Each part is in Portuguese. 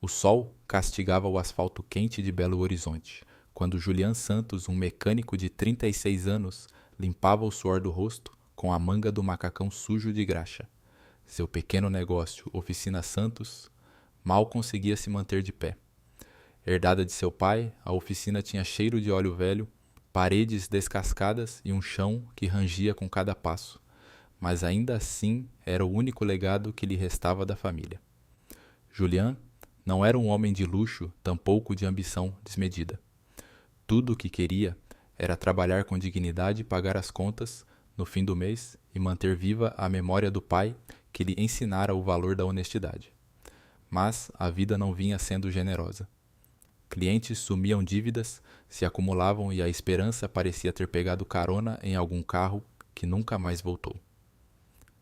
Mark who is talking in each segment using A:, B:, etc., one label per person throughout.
A: O sol castigava o asfalto quente de Belo Horizonte, quando Julian Santos, um mecânico de 36 anos, limpava o suor do rosto com a manga do macacão sujo de graxa. Seu pequeno negócio, Oficina Santos, mal conseguia se manter de pé. Herdada de seu pai, a oficina tinha cheiro de óleo velho, paredes descascadas e um chão que rangia com cada passo, mas ainda assim era o único legado que lhe restava da família. Julian não era um homem de luxo, tampouco de ambição desmedida. Tudo o que queria era trabalhar com dignidade e pagar as contas no fim do mês e manter viva a memória do pai que lhe ensinara o valor da honestidade. Mas a vida não vinha sendo generosa. Clientes sumiam, dívidas se acumulavam e a esperança parecia ter pegado carona em algum carro que nunca mais voltou.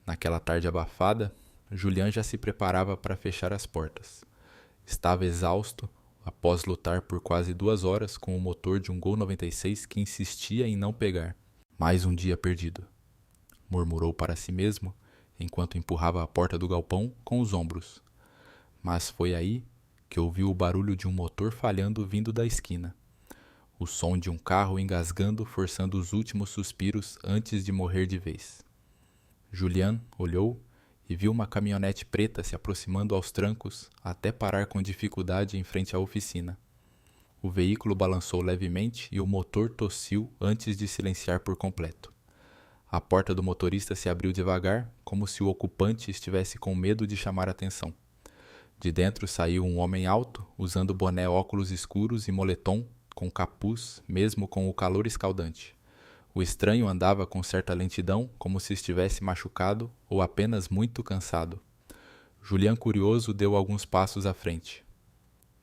A: Naquela tarde abafada, Julian já se preparava para fechar as portas. Estava exausto após lutar por quase 2 horas com o motor de um Gol 96 que insistia em não pegar. Mais um dia perdido, murmurou para si mesmo enquanto empurrava a porta do galpão com os ombros. Mas foi aí que ouviu o barulho de um motor falhando vindo da esquina. O som de um carro engasgando, forçando os últimos suspiros antes de morrer de vez. Julian olhou e viu uma caminhonete preta se aproximando aos trancos até parar com dificuldade em frente à oficina. O veículo balançou levemente e o motor tossiu antes de silenciar por completo. A porta do motorista se abriu devagar, como se o ocupante estivesse com medo de chamar atenção. De dentro saiu um homem alto, usando boné, óculos escuros e moletom, com capuz, mesmo com o calor escaldante. O estranho andava com certa lentidão, como se estivesse machucado ou apenas muito cansado. Julian, curioso, deu alguns passos à frente.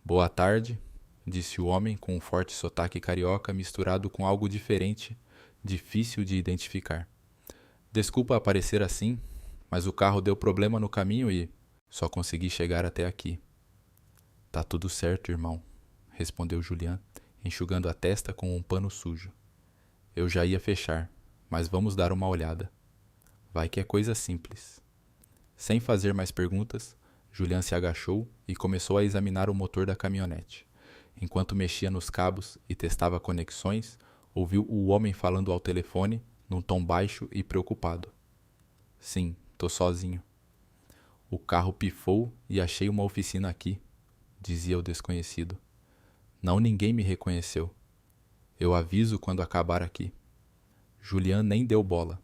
A: Boa tarde, disse o homem com um forte sotaque carioca misturado com algo diferente, difícil de identificar. Desculpa aparecer assim, mas o carro deu problema no caminho e só consegui chegar até aqui. Tá tudo certo, irmão, respondeu Julian, enxugando a testa com um pano sujo. Eu já ia fechar, mas vamos dar uma olhada. Vai que é coisa simples. Sem fazer mais perguntas, Julian se agachou e começou a examinar o motor da caminhonete. Enquanto mexia nos cabos e testava conexões, ouviu o homem falando ao telefone num tom baixo e preocupado. Sim, tô sozinho. O carro pifou e achei uma oficina aqui, dizia o desconhecido. Não, ninguém me reconheceu. Eu aviso quando acabar aqui. Julian nem deu bola.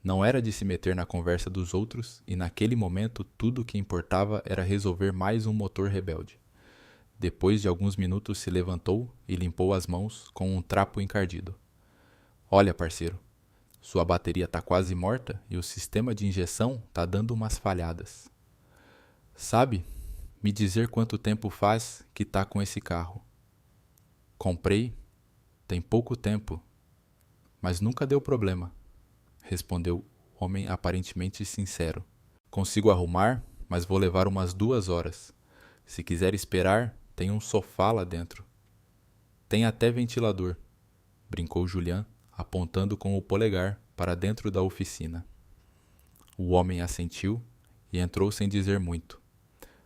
A: Não era de se meter na conversa dos outros e naquele momento tudo o que importava era resolver mais um motor rebelde. Depois de alguns minutos se levantou e limpou as mãos com um trapo encardido. Olha, parceiro, sua bateria tá quase morta e o sistema de injeção tá dando umas falhadas. Sabe, me dizer quanto tempo faz que tá com esse carro? Comprei, tem pouco tempo, mas nunca deu problema, respondeu o homem aparentemente sincero. Consigo arrumar, mas vou levar umas 2 horas. Se quiser esperar, tem um sofá lá dentro. Tem até ventilador, brincou Julian, apontando com o polegar para dentro da oficina. O homem assentiu e entrou sem dizer muito.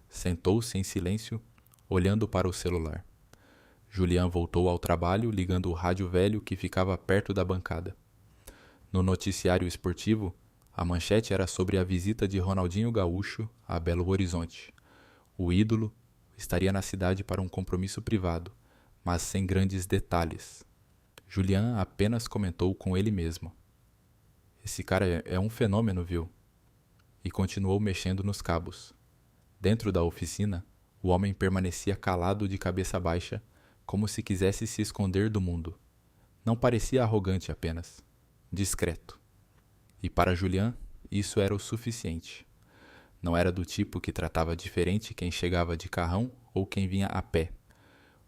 A: Sentou-se em silêncio, olhando para o celular. Julian voltou ao trabalho ligando o rádio velho que ficava perto da bancada. No noticiário esportivo, a manchete era sobre a visita de Ronaldinho Gaúcho a Belo Horizonte. O ídolo estaria na cidade para um compromisso privado, mas sem grandes detalhes. Julian apenas comentou com ele mesmo. Esse cara é um fenômeno, viu? E continuou mexendo nos cabos. Dentro da oficina, o homem permanecia calado de cabeça baixa, como se quisesse se esconder do mundo. Não parecia arrogante apenas, discreto. E para Julian, isso era o suficiente. Não era do tipo que tratava diferente quem chegava de carrão ou quem vinha a pé.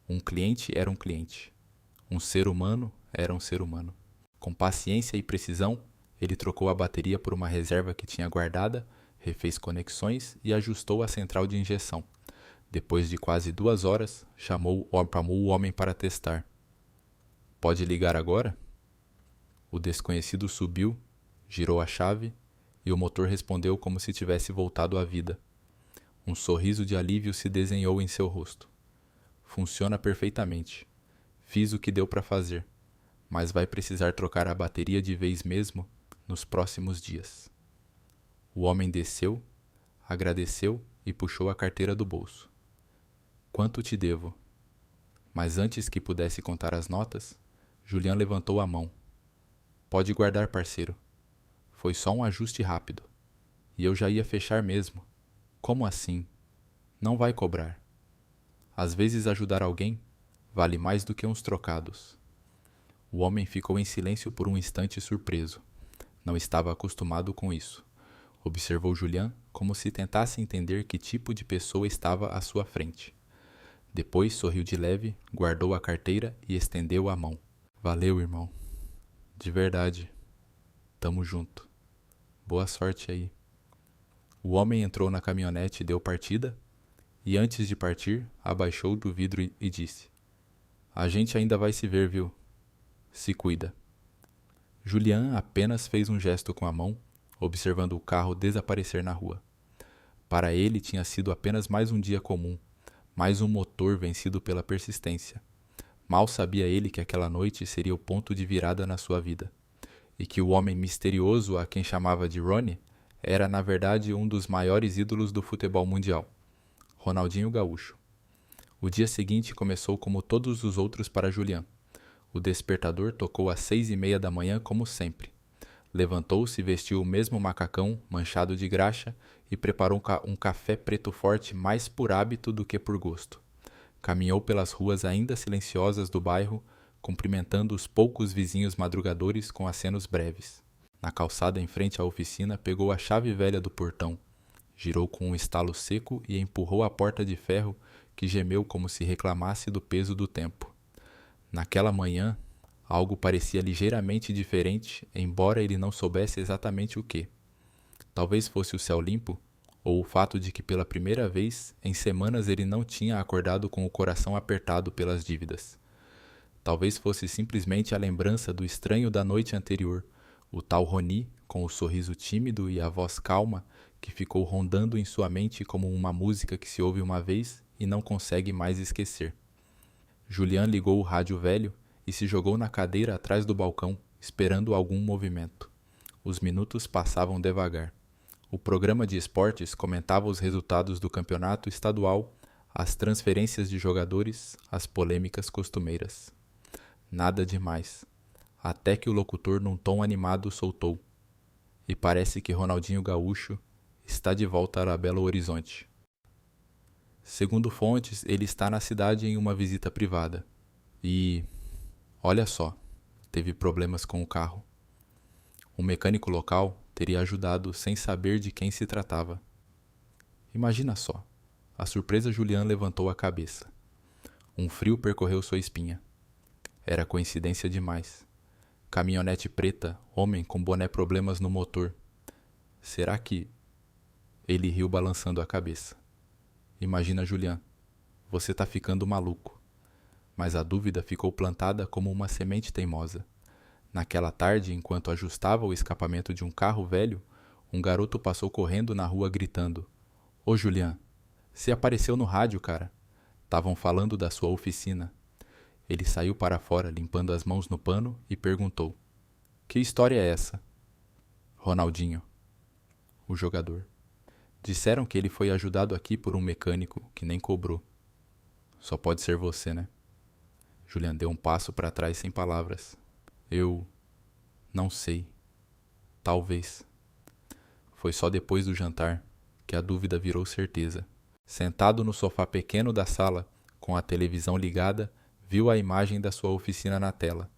A: Um cliente era um cliente. Um ser humano era um ser humano. Com paciência e precisão, ele trocou a bateria por uma reserva que tinha guardada, refez conexões e ajustou a central de injeção. Depois de quase 2 horas, chamou o homem para testar. Pode ligar agora? O desconhecido subiu, girou a chave e o motor respondeu como se tivesse voltado à vida. Um sorriso de alívio se desenhou em seu rosto. Funciona perfeitamente. Fiz o que deu para fazer, mas vai precisar trocar a bateria de vez mesmo nos próximos dias. O homem desceu, agradeceu e puxou a carteira do bolso. Quanto te devo? Mas antes que pudesse contar as notas, Julian levantou a mão. Pode guardar, parceiro. Foi só um ajuste rápido. E eu já ia fechar mesmo. Como assim? Não vai cobrar. Às vezes ajudar alguém vale mais do que uns trocados. O homem ficou em silêncio por um instante surpreso. Não estava acostumado com isso. Observou Julian como se tentasse entender que tipo de pessoa estava à sua frente. Depois sorriu de leve, guardou a carteira e estendeu a mão. Valeu, irmão. De verdade. Tamo junto. Boa sorte aí. O homem entrou na caminhonete e deu partida, e antes de partir, abaixou do vidro e disse: A gente ainda vai se ver, viu? Se cuida. Julian apenas fez um gesto com a mão, observando o carro desaparecer na rua. Para ele tinha sido apenas mais um dia comum, mais um motor vencido pela persistência. Mal sabia ele que aquela noite seria o ponto de virada na sua vida, e que o homem misterioso a quem chamava de Ronnie era na verdade um dos maiores ídolos do futebol mundial, Ronaldinho Gaúcho. O dia seguinte começou como todos os outros para Julian. O despertador tocou às 6:30 da manhã como sempre. Levantou-se, vestiu o mesmo macacão manchado de graxa e preparou um café preto forte mais por hábito do que por gosto. Caminhou pelas ruas ainda silenciosas do bairro, cumprimentando os poucos vizinhos madrugadores com acenos breves. Na calçada em frente à oficina, pegou a chave velha do portão, girou com um estalo seco e empurrou a porta de ferro que gemeu como se reclamasse do peso do tempo. Naquela manhã, algo parecia ligeiramente diferente, embora ele não soubesse exatamente o que. Talvez fosse o céu limpo, ou o fato de que pela primeira vez em semanas ele não tinha acordado com o coração apertado pelas dívidas. Talvez fosse simplesmente a lembrança do estranho da noite anterior, o tal Roni, com o sorriso tímido e a voz calma, que ficou rondando em sua mente como uma música que se ouve uma vez e não consegue mais esquecer. Julian ligou o rádio velho e se jogou na cadeira atrás do balcão, esperando algum movimento. Os minutos passavam devagar. O programa de esportes comentava os resultados do campeonato estadual, as transferências de jogadores, as polêmicas costumeiras. Nada demais. Até que o locutor, num tom animado, soltou: E parece que Ronaldinho Gaúcho está de volta a Belo Horizonte. Segundo fontes, ele está na cidade em uma visita privada. E, olha só, teve problemas com o carro. Um mecânico local teria ajudado sem saber de quem se tratava. Imagina só. A surpresa Julian levantou a cabeça. Um frio percorreu sua espinha. Era coincidência demais. Caminhonete preta, homem com boné problemas no motor. Será que... Ele riu balançando a cabeça. Imagina, Julian. Você tá ficando maluco. Mas a dúvida ficou plantada como uma semente teimosa. Naquela tarde, enquanto ajustava o escapamento de um carro velho, um garoto passou correndo na rua gritando: Ô Julian, você apareceu no rádio, cara. Tavam falando da sua oficina. Ele saiu para fora, limpando as mãos no pano, e perguntou: Que história é essa? Ronaldinho, o jogador. Disseram que ele foi ajudado aqui por um mecânico que nem cobrou. Só pode ser você, né? Julian deu um passo para trás sem palavras. Eu... não sei. Talvez. Foi só depois do jantar que a dúvida virou certeza. Sentado no sofá pequeno da sala, com a televisão ligada, viu a imagem da sua oficina na tela.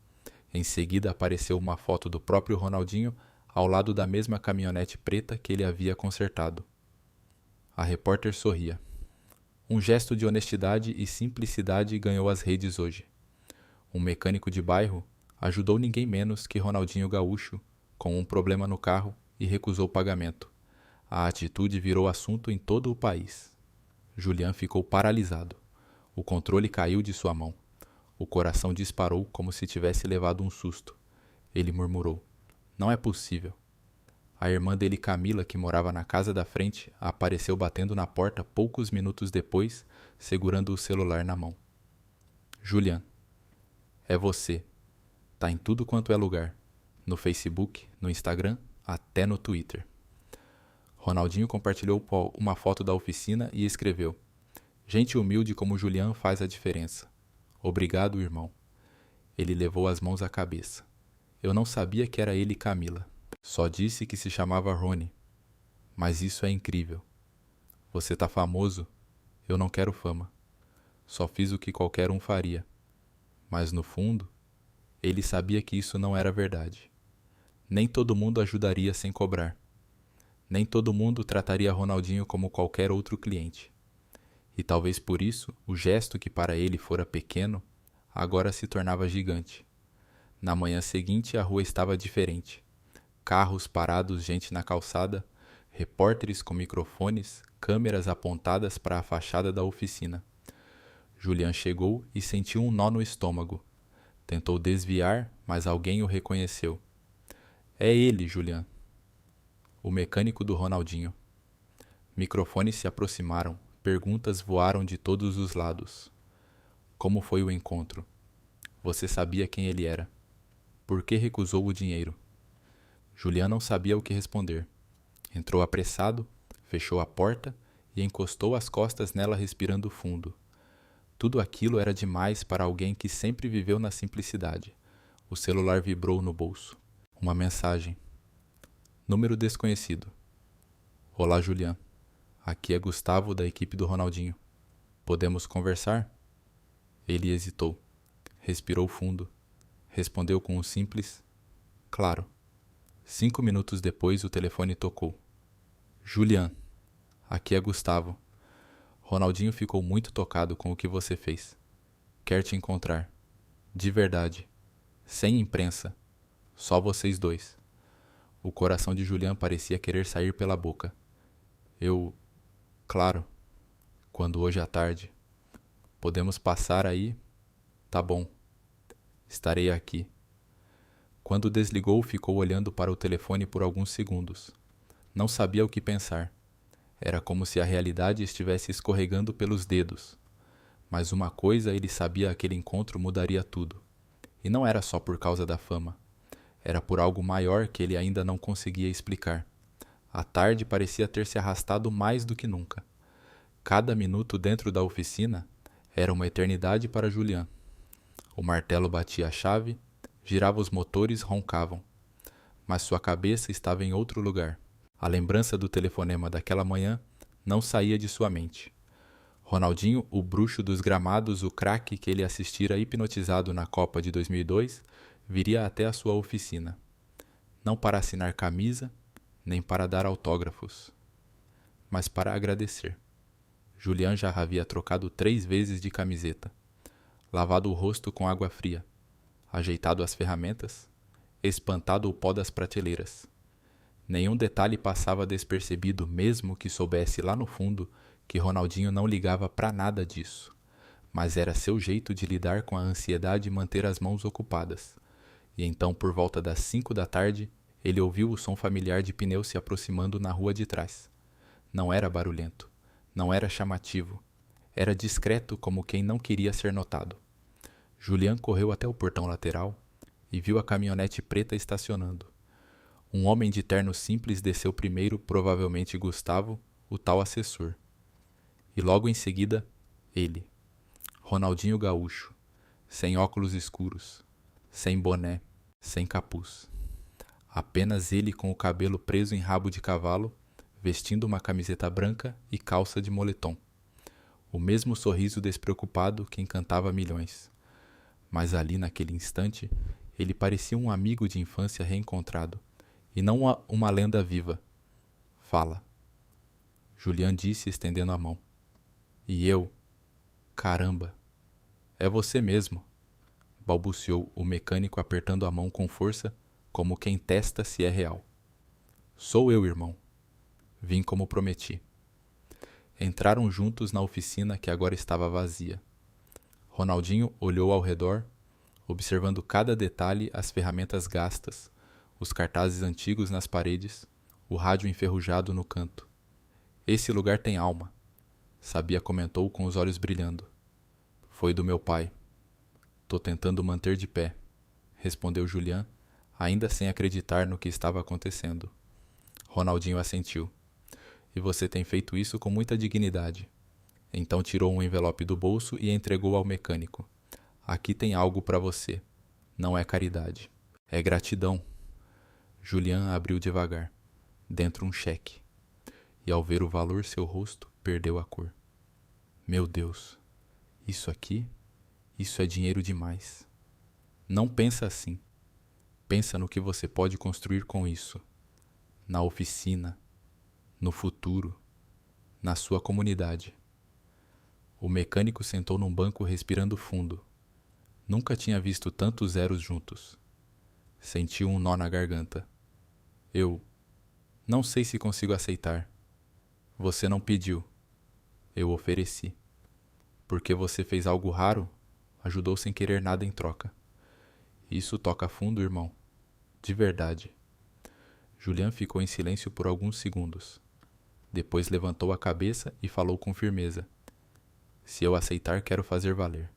A: Em seguida apareceu uma foto do próprio Ronaldinho ao lado da mesma caminhonete preta que ele havia consertado. A repórter sorria. Um gesto de honestidade e simplicidade ganhou as redes hoje. Um mecânico de bairro ajudou ninguém menos que Ronaldinho Gaúcho com um problema no carro e recusou pagamento. A atitude virou assunto em todo o país. Julian ficou paralisado. O controle caiu de sua mão. O coração disparou como se tivesse levado um susto. Ele murmurou: Não é possível. A irmã dele, Camila, que morava na casa da frente, apareceu batendo na porta poucos minutos depois, segurando o celular na mão. Julian, é você. Tá em tudo quanto é lugar. No Facebook, no Instagram, até no Twitter. Ronaldinho compartilhou uma foto da oficina e escreveu: gente humilde como Julian faz a diferença. Obrigado, irmão. Ele levou as mãos à cabeça. Eu não sabia que era ele, Camila. Só disse que se chamava Rony. Mas isso é incrível. Você tá famoso? Eu não quero fama. Só fiz o que qualquer um faria. Mas no fundo, ele sabia que isso não era verdade. Nem todo mundo ajudaria sem cobrar. Nem todo mundo trataria Ronaldinho como qualquer outro cliente. E talvez por isso, o gesto que para ele fora pequeno, agora se tornava gigante. Na manhã seguinte, a rua estava diferente. Carros parados, gente na calçada, repórteres com microfones, câmeras apontadas para a fachada da oficina. Julian chegou e sentiu um nó no estômago. Tentou desviar, mas alguém o reconheceu. É ele, Julian. O mecânico do Ronaldinho. Microfones se aproximaram, perguntas voaram de todos os lados. Como foi o encontro? Você sabia quem ele era? Por que recusou o dinheiro? Julian não sabia o que responder. Entrou apressado, fechou a porta e encostou as costas nela respirando fundo. Tudo aquilo era demais para alguém que sempre viveu na simplicidade. O celular vibrou no bolso. Uma mensagem. Número desconhecido. Olá, Julian. Aqui é Gustavo, da equipe do Ronaldinho. Podemos conversar? Ele hesitou. Respirou fundo. Respondeu com um simples: claro. 5 minutos depois, o telefone tocou. Julian, aqui é Gustavo. Ronaldinho ficou muito tocado com o que você fez. Quer te encontrar. De verdade. Sem imprensa. Só vocês dois. O coração de Julian parecia querer sair pela boca. Claro. Quando hoje à tarde. Podemos passar aí? Tá bom. Estarei aqui. Quando desligou, ficou olhando para o telefone por alguns segundos. Não sabia o que pensar. Era como se a realidade estivesse escorregando pelos dedos. Mas uma coisa ele sabia: aquele encontro mudaria tudo. E não era só por causa da fama. Era por algo maior que ele ainda não conseguia explicar. A tarde parecia ter se arrastado mais do que nunca. Cada minuto dentro da oficina era uma eternidade para Julian. O martelo batia a chave, girava os motores, roncavam. Mas sua cabeça estava em outro lugar. A lembrança do telefonema daquela manhã não saía de sua mente. Ronaldinho, o bruxo dos gramados, o craque que ele assistira hipnotizado na Copa de 2002, viria até a sua oficina. Não para assinar camisa, nem para dar autógrafos, mas para agradecer. Julian já havia trocado 3 vezes de camiseta, lavado o rosto com água fria, ajeitado as ferramentas, espantado o pó das prateleiras. Nenhum detalhe passava despercebido, mesmo que soubesse lá no fundo que Ronaldinho não ligava para nada disso. Mas era seu jeito de lidar com a ansiedade e manter as mãos ocupadas. E então, por volta das 5 da tarde, ele ouviu o som familiar de pneus se aproximando na rua de trás. Não era barulhento, não era chamativo, era discreto como quem não queria ser notado. Julian correu até o portão lateral e viu a caminhonete preta estacionando. Um homem de terno simples desceu primeiro, provavelmente Gustavo, o tal assessor. E logo em seguida, ele, Ronaldinho Gaúcho, sem óculos escuros, sem boné, sem capuz. Apenas ele com o cabelo preso em rabo de cavalo, vestindo uma camiseta branca e calça de moletom. O mesmo sorriso despreocupado que encantava milhões. Mas ali naquele instante, ele parecia um amigo de infância reencontrado, e não uma lenda viva. Fala. Julian disse, estendendo a mão. E eu? Caramba! É você mesmo! Balbuciou o mecânico apertando a mão com força, como quem testa se é real. Sou eu, irmão. Vim como prometi. Entraram juntos na oficina que agora estava vazia. Ronaldinho olhou ao redor, observando cada detalhe, as ferramentas gastas, os cartazes antigos nas paredes, o rádio enferrujado no canto. Esse lugar tem alma, Sabia comentou com os olhos brilhando. Foi do meu pai. Tô tentando manter de pé, respondeu Julian, ainda sem acreditar no que estava acontecendo. Ronaldinho assentiu. E você tem feito isso com muita dignidade. Então tirou um envelope do bolso e entregou ao mecânico. Aqui tem algo para você. Não é caridade. É gratidão. Julian abriu devagar. Dentro um cheque. E ao ver o valor, seu rosto perdeu a cor. Meu Deus. Isso aqui? Isso é dinheiro demais. Não pensa assim. Pensa no que você pode construir com isso. Na oficina. No futuro. Na sua comunidade. O mecânico sentou num banco respirando fundo. Nunca tinha visto tantos zeros juntos. Sentiu um nó na garganta. Eu não sei se consigo aceitar. Você não pediu. Eu ofereci. Porque você fez algo raro, ajudou sem querer nada em troca. Isso toca fundo, irmão. De verdade. Julian ficou em silêncio por alguns segundos. Depois levantou a cabeça e falou com firmeza. Se eu aceitar, quero fazer valer.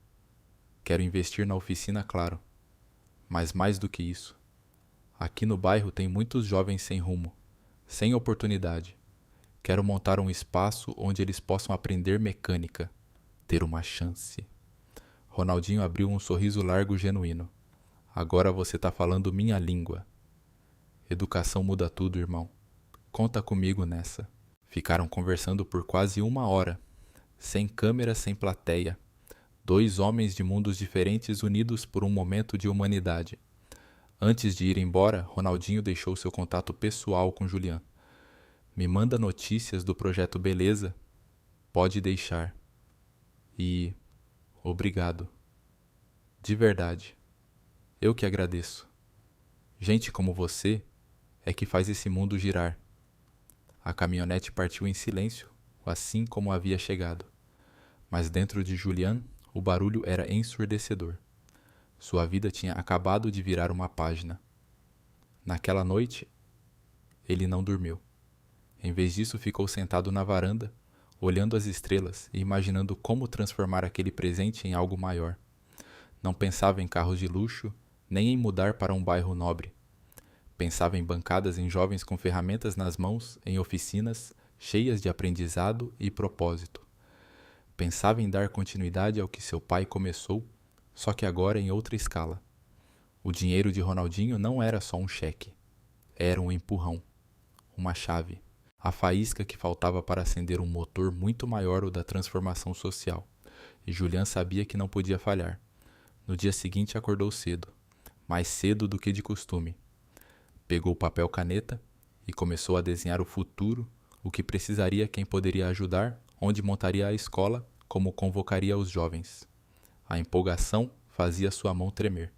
A: Quero investir na oficina, claro. Mas mais do que isso. Aqui no bairro tem muitos jovens sem rumo, sem oportunidade. Quero montar um espaço onde eles possam aprender mecânica, ter uma chance. Ronaldinho abriu um sorriso largo genuíno. Agora você tá falando minha língua. Educação muda tudo, irmão. Conta comigo nessa. Ficaram conversando por quase 1 hora. Sem câmera, sem plateia. 2 homens de mundos diferentes unidos por um momento de humanidade. Antes de ir embora, Ronaldinho deixou seu contato pessoal com Julian. Me manda notícias do projeto Beleza? Pode deixar. E obrigado. De verdade. Eu que agradeço. Gente como você é que faz esse mundo girar. A caminhonete partiu em silêncio, assim como havia chegado. Mas dentro de Julian, o barulho era ensurdecedor. Sua vida tinha acabado de virar uma página. Naquela noite, ele não dormiu. Em vez disso, ficou sentado na varanda, olhando as estrelas e imaginando como transformar aquele presente em algo maior. Não pensava em carros de luxo, nem em mudar para um bairro nobre. Pensava em bancadas em jovens com ferramentas nas mãos, em oficinas cheias de aprendizado e propósito. Pensava em dar continuidade ao que seu pai começou, só que agora em outra escala. O dinheiro de Ronaldinho não era só um cheque. Era um empurrão, uma chave, a faísca que faltava para acender um motor muito maior, o da transformação social. E Julian sabia que não podia falhar. No dia seguinte acordou cedo, mais cedo do que de costume. Pegou papel e caneta e começou a desenhar o futuro, o que precisaria, quem poderia ajudar, onde montaria a escola, como convocaria os jovens. A empolgação fazia sua mão tremer.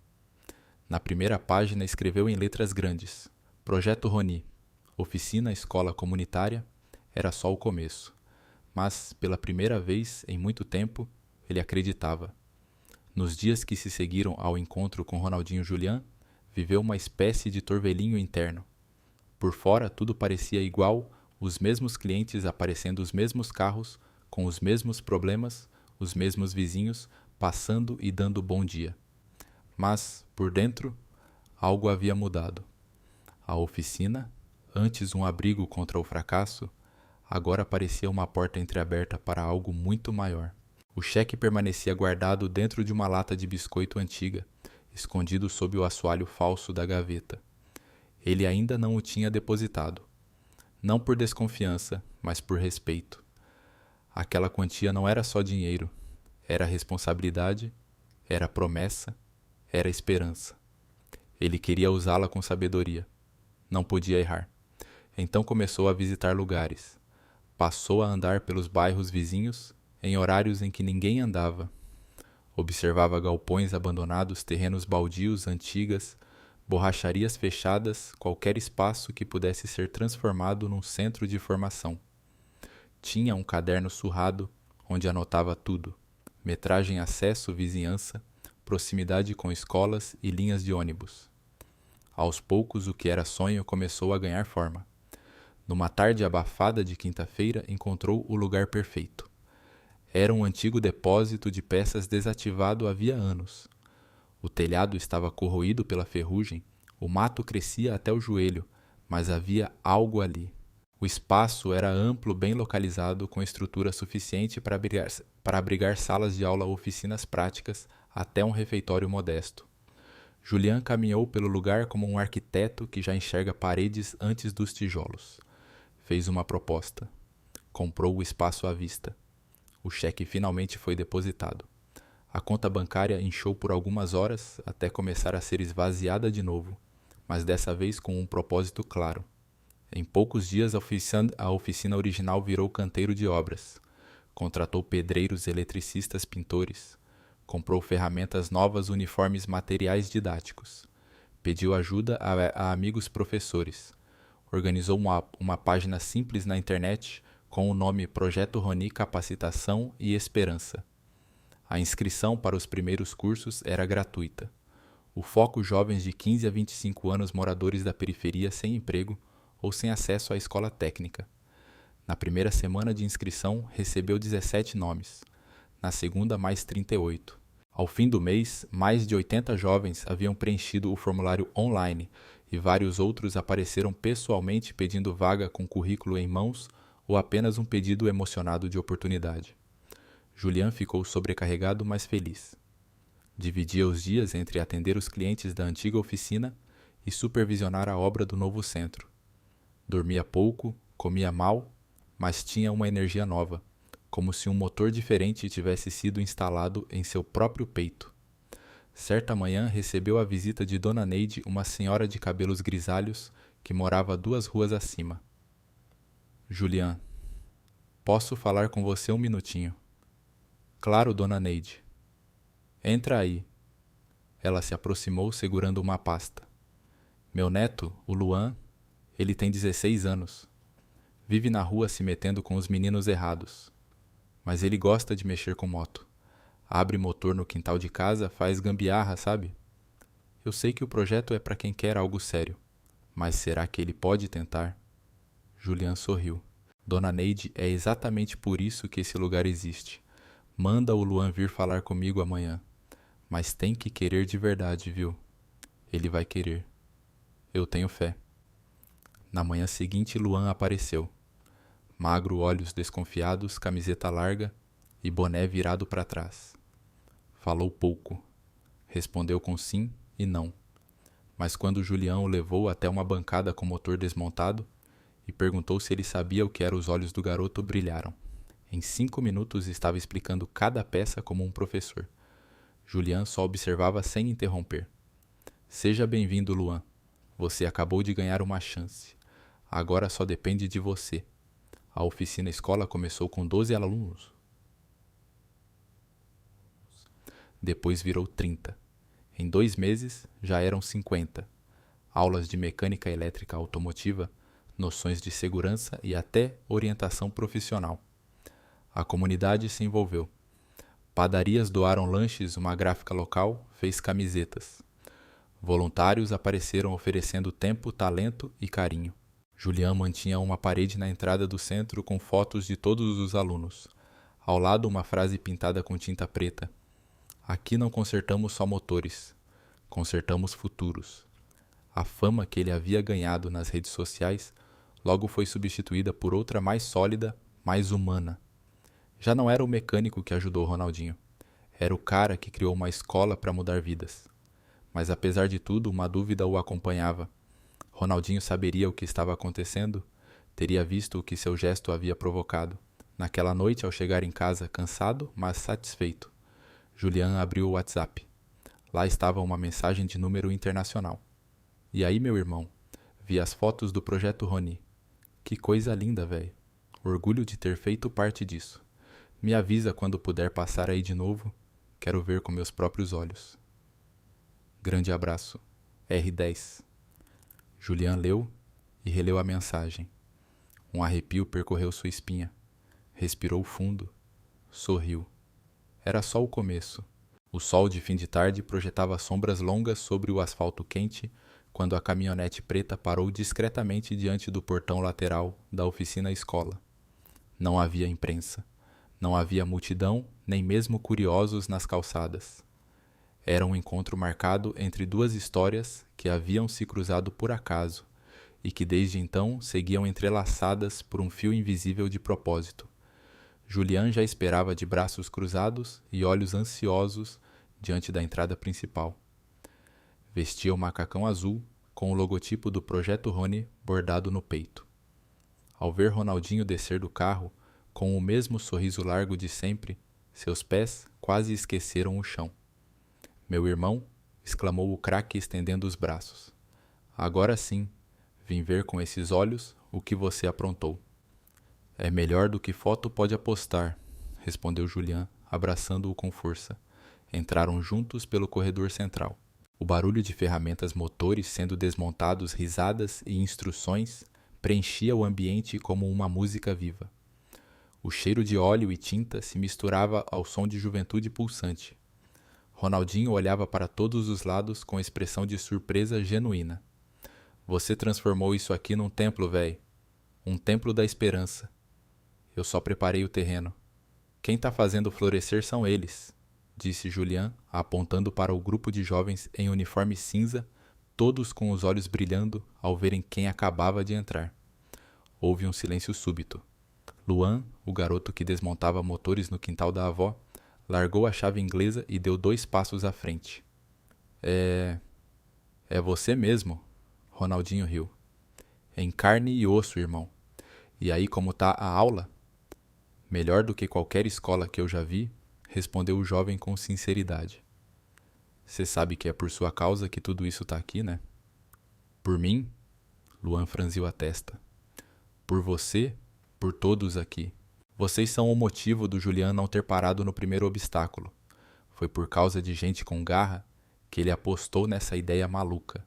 A: Na primeira página escreveu em letras grandes: Projeto Roni, oficina escola comunitária. Era só o começo. Mas, pela primeira vez em muito tempo, ele acreditava. Nos dias que se seguiram ao encontro com Ronaldinho Julian, viveu uma espécie de torvelinho interno. Por fora tudo parecia igual, os mesmos clientes aparecendo, os mesmos carros, com os mesmos problemas, os mesmos vizinhos, passando e dando bom dia. Mas, por dentro, algo havia mudado. A oficina, antes um abrigo contra o fracasso, agora parecia uma porta entreaberta para algo muito maior. O cheque permanecia guardado dentro de uma lata de biscoito antiga, escondido sob o assoalho falso da gaveta. Ele ainda não o tinha depositado. Não por desconfiança, mas por respeito. Aquela quantia não era só dinheiro. Era responsabilidade, era promessa, era esperança. Ele queria usá-la com sabedoria. Não podia errar. Então começou a visitar lugares. Passou a andar pelos bairros vizinhos em horários em que ninguém andava. Observava galpões abandonados, terrenos baldios, antigas, borracharias fechadas, qualquer espaço que pudesse ser transformado num centro de formação. Tinha um caderno surrado onde anotava tudo: metragem, acesso, vizinhança, proximidade com escolas e linhas de ônibus. Aos poucos, o que era sonho começou a ganhar forma. Numa tarde abafada de quinta-feira, encontrou o lugar perfeito. Era um antigo depósito de peças desativado havia anos. O telhado estava corroído pela ferrugem, o mato crescia até o joelho, mas havia algo ali. O espaço era amplo, bem localizado, com estrutura suficiente para abrigar salas de aula, oficinas práticas, até um refeitório modesto. Julian caminhou pelo lugar como um arquiteto que já enxerga paredes antes dos tijolos. Fez uma proposta. Comprou o espaço à vista. O cheque finalmente foi depositado. A conta bancária inchou por algumas horas até começar a ser esvaziada de novo, mas dessa vez com um propósito claro. Em poucos dias, a oficina original virou canteiro de obras. Contratou pedreiros, eletricistas, pintores. Comprou ferramentas novas, uniformes, materiais didáticos. Pediu ajuda a amigos professores. Organizou uma página simples na internet com o nome Projeto Rony Capacitação e Esperança. A inscrição para os primeiros cursos era gratuita. O foco jovens de 15 a 25 anos moradores da periferia sem emprego ou sem acesso à escola técnica. Na primeira semana de inscrição, recebeu 17 nomes. Na segunda, mais 38. Ao fim do mês, mais de 80 jovens haviam preenchido o formulário online e vários outros apareceram pessoalmente pedindo vaga com currículo em mãos ou apenas um pedido emocionado de oportunidade. Julian ficou sobrecarregado, mas feliz. Dividia os dias entre atender os clientes da antiga oficina e supervisionar a obra do novo centro. Dormia pouco, comia mal, mas tinha uma energia nova, como se um motor diferente tivesse sido instalado em seu próprio peito. Certa manhã recebeu a visita de Dona Neide, uma senhora de cabelos grisalhos que morava 2 ruas acima. Julian, posso falar com você um minutinho? Claro, Dona Neide. Entra aí. Ela se aproximou segurando uma pasta. Meu neto, o Luan, ele tem 16 anos. Vive na rua se metendo com os meninos errados. Mas ele gosta de mexer com moto. Abre motor no quintal de casa, faz gambiarra, sabe? Eu sei que o projeto é para quem quer algo sério. Mas será que ele pode tentar? Julian sorriu. Dona Neide, é exatamente por isso que esse lugar existe. Manda o Luan vir falar comigo amanhã. Mas tem que querer de verdade, viu? Ele vai querer. Eu tenho fé. Na manhã seguinte, Luan apareceu. Magro, olhos desconfiados, camiseta larga e boné virado para trás. Falou pouco. Respondeu com sim e não. Mas quando Julian o levou até uma bancada com motor desmontado e perguntou se ele sabia o que eram os olhos do garoto, brilharam. Em 5 minutos estava explicando cada peça como um professor. Julian só observava sem interromper. Seja bem-vindo, Luan. Você acabou de ganhar uma chance. Agora só depende de você. A oficina escola começou com 12 alunos. Depois virou 30. Em 2 meses, já eram 50. Aulas de mecânica elétrica automotiva, noções de segurança e até orientação profissional. A comunidade se envolveu. Padarias doaram lanches, uma gráfica local fez camisetas. Voluntários apareceram oferecendo tempo, talento e carinho. Julian mantinha uma parede na entrada do centro com fotos de todos os alunos. Ao lado, uma frase pintada com tinta preta. Aqui não consertamos só motores, consertamos futuros. A fama que ele havia ganhado nas redes sociais logo foi substituída por outra mais sólida, mais humana. Já não era o mecânico que ajudou Ronaldinho. Era o cara que criou uma escola para mudar vidas. Mas apesar de tudo, uma dúvida o acompanhava. Ronaldinho saberia o que estava acontecendo? Teria visto o que seu gesto havia provocado. Naquela noite, ao chegar em casa, cansado, mas satisfeito, Julian abriu o WhatsApp. Lá estava uma mensagem de número internacional. E aí, meu irmão? Vi as fotos do Projeto Rony. Que coisa linda, velho. Orgulho de ter feito parte disso. Me avisa quando puder passar aí de novo. Quero ver com meus próprios olhos. Grande abraço. R10. Julian leu e releu a mensagem. Um arrepio percorreu sua espinha. Respirou fundo. Sorriu. Era só o começo. O sol de fim de tarde projetava sombras longas sobre o asfalto quente, quando a caminhonete preta parou discretamente diante do portão lateral da oficina-escola. Não havia imprensa. Não havia multidão, nem mesmo curiosos nas calçadas. Era um encontro marcado entre duas histórias que haviam se cruzado por acaso e que desde então seguiam entrelaçadas por um fio invisível de propósito. Julian já esperava de braços cruzados e olhos ansiosos diante da entrada principal. Vestia o macacão azul com o logotipo do Projeto Rony bordado no peito. Ao ver Ronaldinho descer do carro, com o mesmo sorriso largo de sempre, seus pés quase esqueceram o chão. "Meu irmão", exclamou o craque estendendo os braços. "Agora sim, vim ver com esses olhos o que você aprontou." "É melhor do que foto pode apostar", respondeu Julian, abraçando-o com força. Entraram juntos pelo corredor central. O barulho de ferramentas motores sendo desmontados, risadas e instruções preenchia o ambiente como uma música viva. O cheiro de óleo e tinta se misturava ao som de juventude pulsante. Ronaldinho olhava para todos os lados com expressão de surpresa genuína. "Você transformou isso aqui num templo, véi. Um templo da esperança. Eu só preparei o terreno. Quem tá fazendo florescer são eles", disse Julian, apontando para o grupo de jovens em uniforme cinza, todos com os olhos brilhando ao verem quem acabava de entrar. Houve um silêncio súbito. Luan, o garoto que desmontava motores no quintal da avó, largou a chave inglesa e deu 2 passos à frente. É você mesmo", Ronaldinho riu. "Em carne e osso, irmão. E aí, como tá a aula?" "Melhor do que qualquer escola que eu já vi", respondeu o jovem com sinceridade. "Você sabe que é por sua causa que tudo isso tá aqui, né?" "Por mim?" Luan franziu a testa. "Por você, por todos aqui. Vocês são o motivo do Julian não ter parado no primeiro obstáculo. Foi por causa de gente com garra que ele apostou nessa ideia maluca."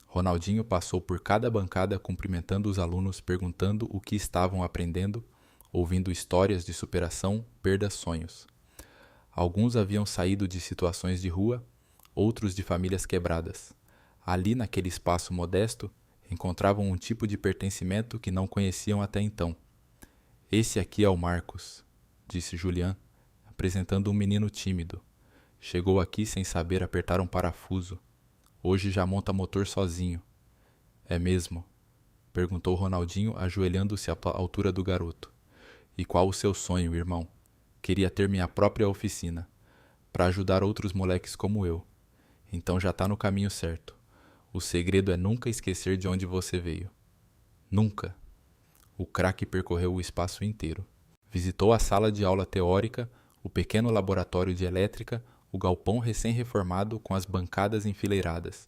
A: Ronaldinho passou por cada bancada cumprimentando os alunos, perguntando o que estavam aprendendo, ouvindo histórias de superação, perda, sonhos. Alguns haviam saído de situações de rua, outros de famílias quebradas. Ali, naquele espaço modesto, encontravam um tipo de pertencimento que não conheciam até então. "Esse aqui é o Marcos", disse Julian, apresentando um menino tímido. "Chegou aqui sem saber apertar um parafuso. Hoje já monta motor sozinho." "É mesmo?" perguntou Ronaldinho, ajoelhando-se à altura do garoto. "E qual o seu sonho, irmão?" "Queria ter minha própria oficina, para ajudar outros moleques como eu." "Então já tá no caminho certo. O segredo é nunca esquecer de onde você veio." "Nunca." O craque percorreu o espaço inteiro. Visitou a sala de aula teórica, o pequeno laboratório de elétrica, o galpão recém-reformado com as bancadas enfileiradas.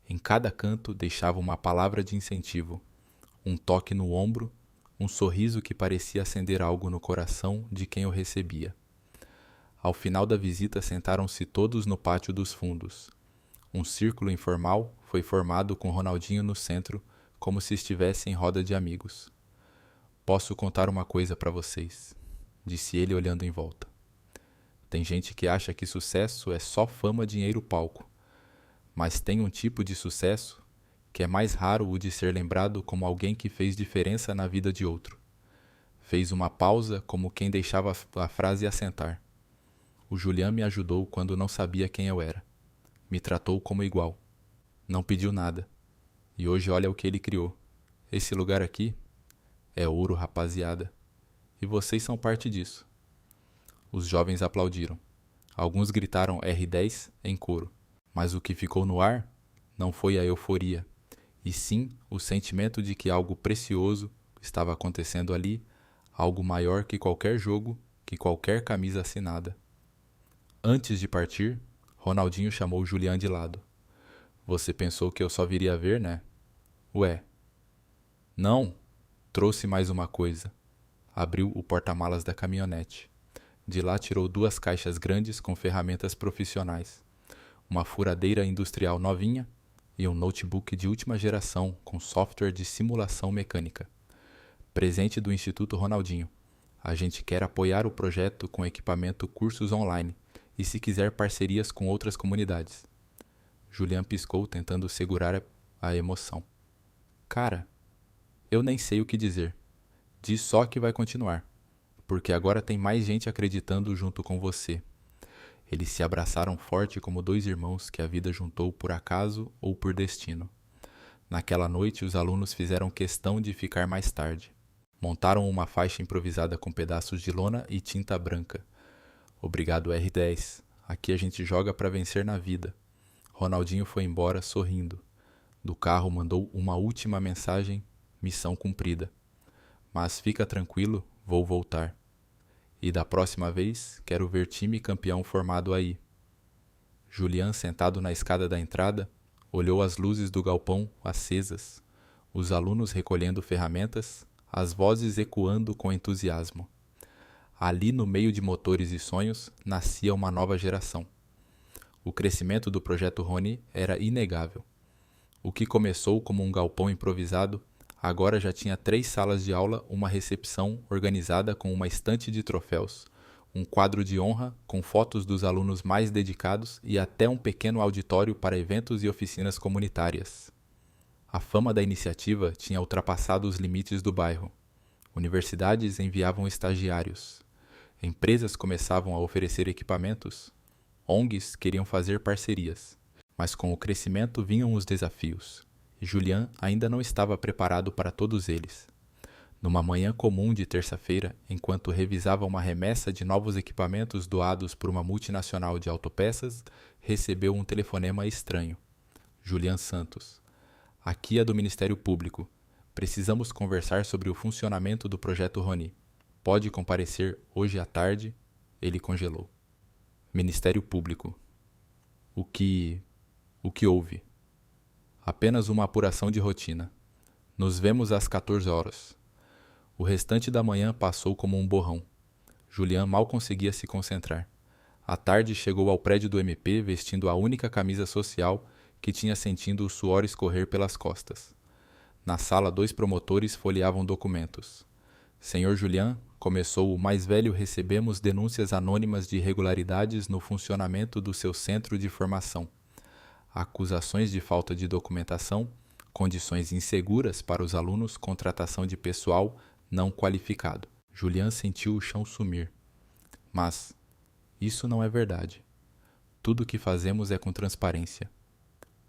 A: Em cada canto deixava uma palavra de incentivo, um toque no ombro, um sorriso que parecia acender algo no coração de quem o recebia. Ao final da visita sentaram-se todos no pátio dos fundos. Um círculo informal foi formado com Ronaldinho no centro, como se estivesse em roda de amigos. "Posso contar uma coisa para vocês", disse ele olhando em volta. "Tem gente que acha que sucesso é só fama, dinheiro, palco. Mas tem um tipo de sucesso que é mais raro o de ser lembrado como alguém que fez diferença na vida de outro. Fez uma pausa como quem deixava a frase assentar. O Julian me ajudou quando não sabia quem eu era. Me tratou como igual. Não pediu nada. E hoje olha o que ele criou. Esse lugar aqui é ouro, rapaziada. E vocês são parte disso." Os jovens aplaudiram. Alguns gritaram R10 em coro. Mas o que ficou no ar não foi a euforia, e sim o sentimento de que algo precioso estava acontecendo ali, algo maior que qualquer jogo, que qualquer camisa assinada. Antes de partir, Ronaldinho chamou Julian de lado. "Você pensou que eu só viria ver, né?" "Ué." "Não, trouxe mais uma coisa." Abriu o porta-malas da caminhonete. De lá tirou 2 caixas grandes com ferramentas profissionais, uma furadeira industrial novinha e um notebook de última geração com software de simulação mecânica. "Presente do Instituto Ronaldinho. A gente quer apoiar o projeto com equipamento cursos online e se quiser parcerias com outras comunidades." Julian piscou tentando segurar a emoção. Cara, eu nem sei o que dizer. Diz só que vai continuar, porque agora tem mais gente acreditando junto com você. Eles se abraçaram forte como dois irmãos que a vida juntou por acaso ou por destino. Naquela noite, os alunos fizeram questão de ficar mais tarde. Montaram uma faixa improvisada com pedaços de lona e tinta branca. Obrigado, R10. Aqui a gente joga para vencer na vida. Ronaldinho foi embora sorrindo. Do carro mandou uma última mensagem, missão cumprida. Mas fica tranquilo, vou voltar. E da próxima vez, quero ver time campeão formado aí. Julian, sentado na escada da entrada, olhou as luzes do galpão acesas, os alunos recolhendo ferramentas, as vozes ecoando com entusiasmo. Ali, no meio de motores e sonhos, nascia uma nova geração. O crescimento do Projeto Rony era inegável. O que começou como um galpão improvisado, agora já tinha 3 salas de aula, uma recepção organizada com uma estante de troféus, um quadro de honra com fotos dos alunos mais dedicados e até um pequeno auditório para eventos e oficinas comunitárias. A fama da iniciativa tinha ultrapassado os limites do bairro. Universidades enviavam estagiários. Empresas começavam a oferecer equipamentos. ONGs queriam fazer parcerias. Mas com o crescimento vinham os desafios. E Julian ainda não estava preparado para todos eles. Numa manhã comum de terça-feira, enquanto revisava uma remessa de novos equipamentos doados por uma multinacional de autopeças, recebeu um telefonema estranho. Julian Santos. Aqui é do Ministério Público. Precisamos conversar sobre o funcionamento do Projeto Rony. Pode comparecer hoje à tarde? Ele congelou. Ministério Público. O que houve? Apenas uma apuração de rotina. Nos vemos às 14 horas. O restante da manhã passou como um borrão. Julian mal conseguia se concentrar. À tarde chegou ao prédio do MP vestindo a única camisa social que tinha sentido o suor escorrer pelas costas. Na sala, 2 promotores folheavam documentos. Senhor Julian, começou o mais velho, recebemos denúncias anônimas de irregularidades no funcionamento do seu centro de formação. Acusações de falta de documentação, condições inseguras para os alunos, contratação de pessoal não qualificado. Julian sentiu o chão sumir. Mas isso não é verdade. Tudo o que fazemos é com transparência.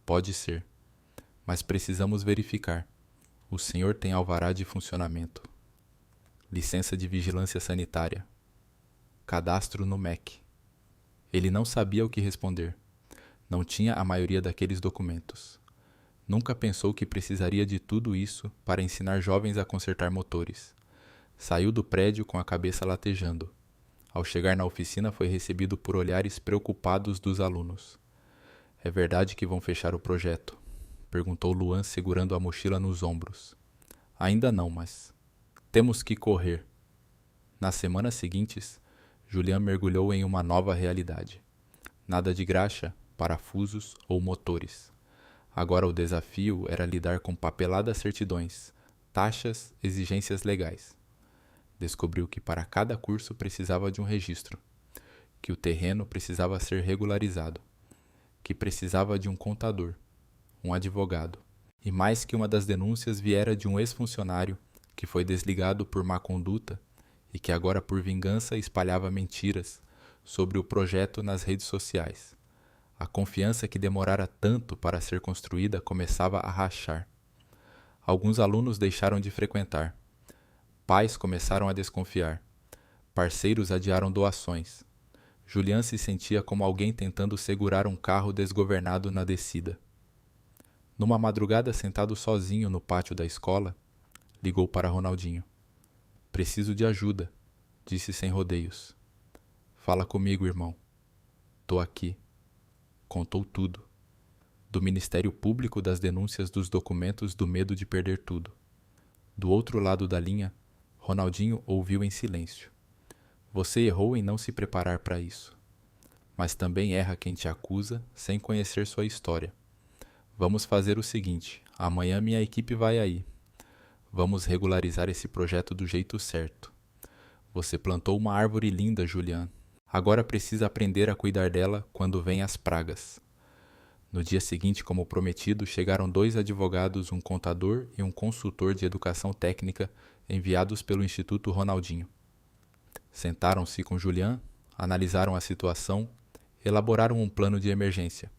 A: Pode ser. Mas precisamos verificar. O senhor tem alvará de funcionamento. Licença de vigilância sanitária. Cadastro no MEC. Ele não sabia o que responder. Não tinha a maioria daqueles documentos. Nunca pensou que precisaria de tudo isso para ensinar jovens a consertar motores. Saiu do prédio com a cabeça latejando. Ao chegar na oficina, foi recebido por olhares preocupados dos alunos. É verdade que vão fechar o projeto? Perguntou Luan, segurando a mochila nos ombros. Ainda não, mas temos que correr. Nas semanas seguintes, Julian mergulhou em uma nova realidade. Nada de graxa, parafusos ou motores. Agora o desafio era lidar com papeladas certidões, taxas, exigências legais. Descobriu que para cada curso precisava de um registro, que o terreno precisava ser regularizado, que precisava de um contador, um advogado. E mais que uma das denúncias viera de um ex-funcionário que foi desligado por má conduta e que agora por vingança espalhava mentiras sobre o projeto nas redes sociais. A confiança que demorara tanto para ser construída começava a rachar. Alguns alunos deixaram de frequentar. Pais começaram a desconfiar. Parceiros adiaram doações. Julian se sentia como alguém tentando segurar um carro desgovernado na descida. Numa madrugada, sentado sozinho no pátio da escola, ligou para Ronaldinho. Preciso de ajuda, disse sem rodeios. Fala comigo, irmão. Tô aqui. Contou tudo. Do Ministério Público, das denúncias, dos documentos, do medo de perder tudo. Do outro lado da linha, Ronaldinho ouviu em silêncio. Você errou em não se preparar para isso. Mas também erra quem te acusa sem conhecer sua história. Vamos fazer o seguinte, amanhã minha equipe vai aí. Vamos regularizar esse projeto do jeito certo. Você plantou uma árvore linda, Julian. Agora precisa aprender a cuidar dela quando vêm as pragas. No dia seguinte, como prometido, chegaram 2 advogados, um contador e um consultor de educação técnica enviados pelo Instituto Ronaldinho. Sentaram-se com Julián, analisaram a situação, elaboraram um plano de emergência.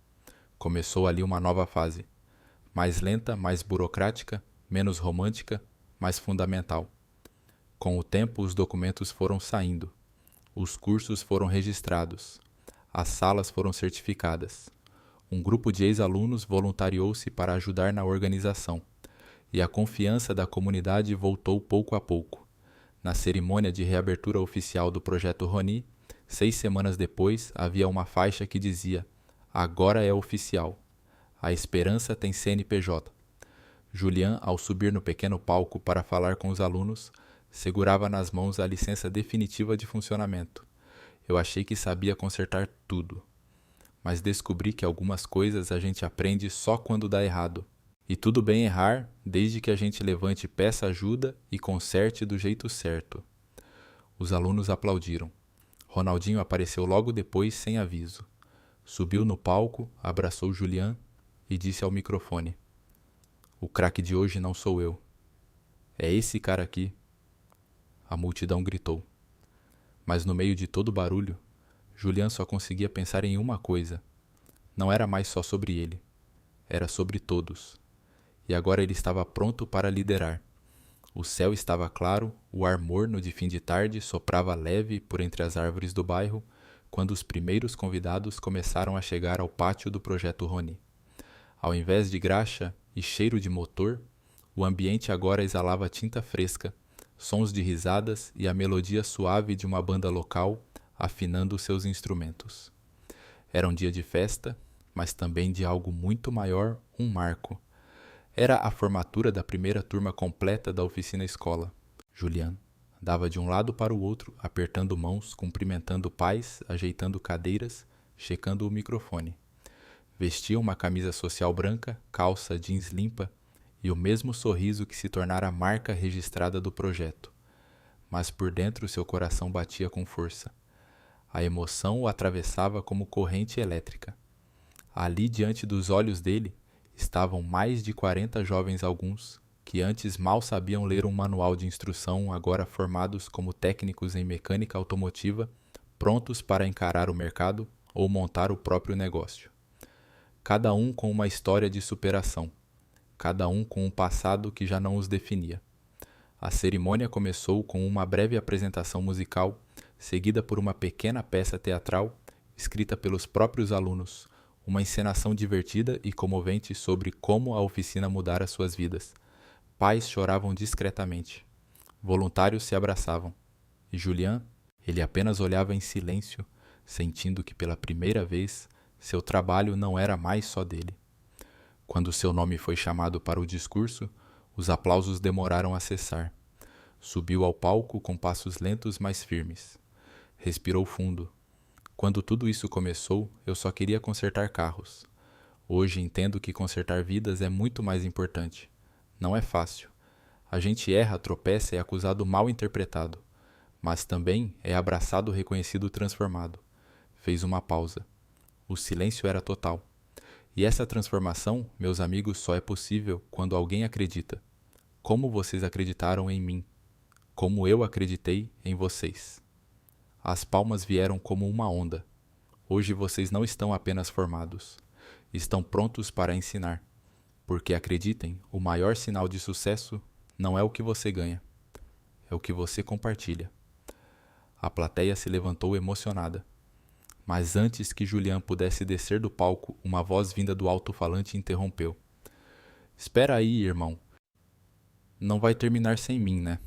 A: Começou ali uma nova fase. Mais lenta, mais burocrática, menos romântica, mais fundamental. Com o tempo, os documentos foram saindo. Os cursos foram registrados. As salas foram certificadas. Um grupo de ex-alunos voluntariou-se para ajudar na organização. E a confiança da comunidade voltou pouco a pouco. Na cerimônia de reabertura oficial do Projeto Rony, 6 semanas depois, havia uma faixa que dizia: "Agora é oficial. A esperança tem CNPJ." Julián, ao subir no pequeno palco para falar com os alunos, segurava nas mãos a licença definitiva de funcionamento. Eu achei que sabia consertar tudo. Mas descobri que algumas coisas a gente aprende só quando dá errado. E tudo bem errar, desde que a gente levante e peça ajuda e conserte do jeito certo. Os alunos aplaudiram. Ronaldinho apareceu logo depois, sem aviso. Subiu no palco, abraçou Julián e disse ao microfone: "O craque de hoje não sou eu. É esse cara aqui." A multidão gritou. Mas no meio de todo o barulho, Julián só conseguia pensar em uma coisa. Não era mais só sobre ele. Era sobre todos. E agora ele estava pronto para liderar. O céu estava claro, o ar morno de fim de tarde soprava leve por entre as árvores do bairro, quando os primeiros convidados começaram a chegar ao pátio do Projeto Rony. Ao invés de graxa e cheiro de motor, o ambiente agora exalava tinta fresca, sons de risadas e a melodia suave de uma banda local afinando seus instrumentos. Era um dia de festa, mas também de algo muito maior, um marco. Era a formatura da primeira turma completa da oficina escola. Julián dava de um lado para o outro, apertando mãos, cumprimentando pais, ajeitando cadeiras, checando o microfone. Vestia uma camisa social branca, calça jeans limpa e o mesmo sorriso que se tornara a marca registrada do projeto. Mas por dentro seu coração batia com força. A emoção o atravessava como corrente elétrica. Ali diante dos olhos dele estavam mais de 40 jovens alguns, que antes mal sabiam ler um manual de instrução, agora formados como técnicos em mecânica automotiva, prontos para encarar o mercado ou montar o próprio negócio. Cada um com uma história de superação, cada um com um passado que já não os definia. A cerimônia começou com uma breve apresentação musical, seguida por uma pequena peça teatral, escrita pelos próprios alunos, uma encenação divertida e comovente sobre como a oficina mudara suas vidas. Pais choravam discretamente. Voluntários se abraçavam. E Julián, ele apenas olhava em silêncio, sentindo que pela primeira vez seu trabalho não era mais só dele. Quando seu nome foi chamado para o discurso, os aplausos demoraram a cessar. Subiu ao palco com passos lentos, mas firmes. Respirou fundo. Quando tudo isso começou, eu só queria consertar carros. Hoje entendo que consertar vidas é muito mais importante. Não é fácil. A gente erra, tropeça e é acusado mal interpretado. Mas também é abraçado, reconhecido, transformado. Fez uma pausa. O silêncio era total. E essa transformação, meus amigos, só é possível quando alguém acredita. Como vocês acreditaram em mim. Como eu acreditei em vocês. As palmas vieram como uma onda. Hoje vocês não estão apenas formados. Estão prontos para ensinar. Porque acreditem, o maior sinal de sucesso não é o que você ganha. É o que você compartilha. A plateia se levantou emocionada. Mas antes que Julián pudesse descer do palco, uma voz vinda do alto-falante interrompeu. "Espera aí, irmão. Não vai terminar sem mim, né?"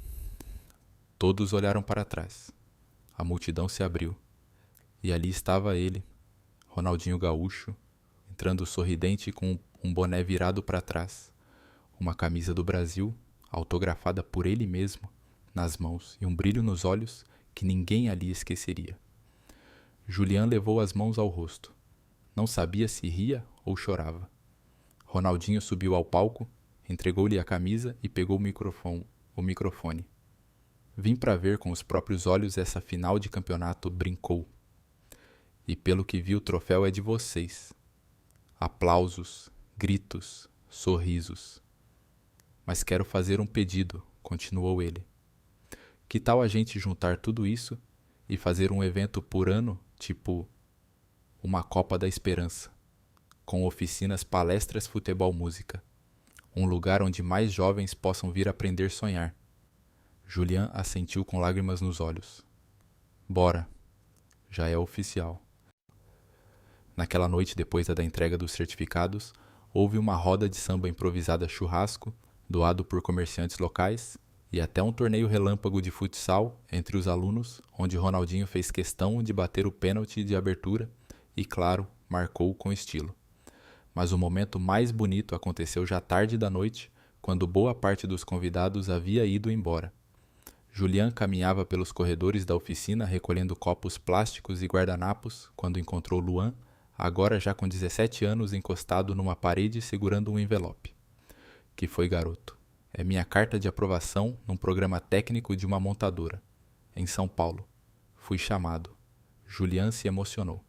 A: Todos olharam para trás. A multidão se abriu. E ali estava ele, Ronaldinho Gaúcho, entrando sorridente com um boné virado para trás, uma camisa do Brasil, autografada por ele mesmo, nas mãos e um brilho nos olhos que ninguém ali esqueceria. Julián levou as mãos ao rosto. Não sabia se ria ou chorava. Ronaldinho subiu ao palco, entregou-lhe a camisa e pegou o microfone. "Vim para ver com os próprios olhos essa final de campeonato", brincou. "E pelo que vi o troféu é de vocês." Aplausos, gritos, sorrisos. Mas quero fazer um pedido, continuou ele. Que tal a gente juntar tudo isso e fazer um evento por ano, tipo uma Copa da Esperança, com oficinas, palestras, futebol, música. Um lugar onde mais jovens possam vir aprender a sonhar. Julian assentiu com lágrimas nos olhos. Bora, já é oficial. Naquela noite, depois da entrega dos certificados, houve uma roda de samba improvisada churrasco, doado por comerciantes locais, e até um torneio relâmpago de futsal entre os alunos, onde Ronaldinho fez questão de bater o pênalti de abertura e, claro, marcou com estilo. Mas o momento mais bonito aconteceu já tarde da noite, quando boa parte dos convidados havia ido embora. Julian caminhava pelos corredores da oficina recolhendo copos plásticos e guardanapos quando encontrou Luan, agora já com 17 anos, encostado numa parede segurando um envelope. Que foi, garoto? É minha carta de aprovação num programa técnico de uma montadora. Em São Paulo. Fui chamado. Julian se emocionou.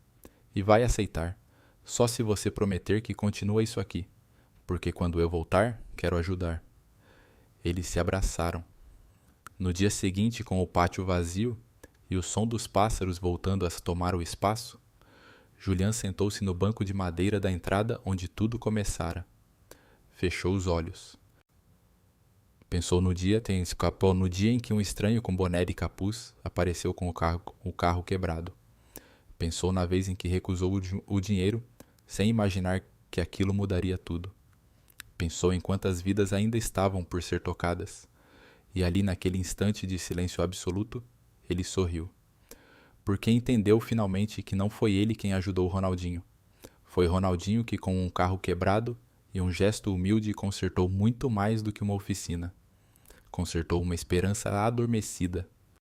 A: E vai aceitar. Só se você prometer que continua isso aqui. Porque quando eu voltar, quero ajudar. Eles se abraçaram. No dia seguinte, com o pátio vazio e o som dos pássaros voltando a tomar o espaço, Julian sentou-se no banco de madeira da entrada onde tudo começara. Fechou os olhos. Pensou no dia em que um estranho com boné e capuz apareceu com o carro quebrado. Pensou na vez em que recusou o dinheiro, sem imaginar que aquilo mudaria tudo. Pensou em quantas vidas ainda estavam por ser tocadas. E ali, naquele instante de silêncio absoluto, ele sorriu. Porque entendeu finalmente que não foi ele quem ajudou Ronaldinho. Foi Ronaldinho que, com um carro quebrado e um gesto humilde, consertou muito mais do que uma oficina. Consertou uma esperança adormecida,